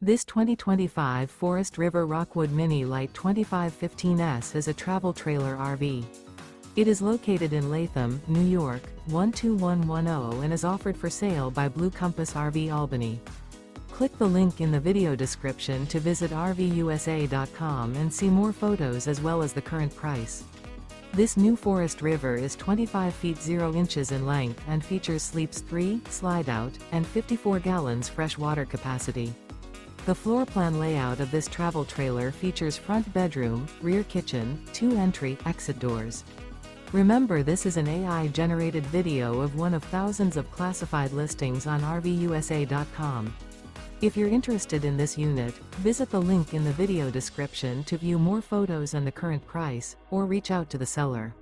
This 2025 Forest River Rockwood Mini Lite 2515S is a travel trailer RV. It is located in Latham, New York, 12110 and is offered for sale by Blue Compass RV Albany. Click the link in the video description to visit RVUSA.com and see more photos as well as the current price. This new Forest River is 25 feet 0 inches in length and features sleeps 3, Slideout, and 54 gallons fresh water capacity. The floor plan layout of this travel trailer features front bedroom, rear kitchen, 2 entry/exit doors. Remember, this is an AI-generated video of one of thousands of classified listings on RVUSA.com. If you're interested in this unit, visit the link in the video description to view more photos and the current price, or reach out to the seller.